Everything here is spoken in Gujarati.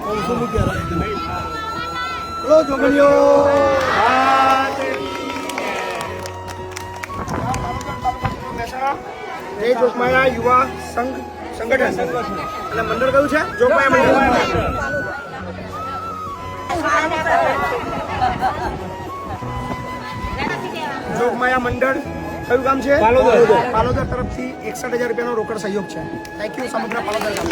બોલો જોગણીઓ જય જોગમાયા યુવા સંગઠન અને મંડળ કયું છે? જોગમાયા મંડળ. જોગમાયા મંડળ કયું ગામ છે? પાલોદર તરફથી 61,000 રૂપિયાનો રોકડ સહયોગ છે. થેન્ક યુ સમગ્ર પાલોદર ગામ.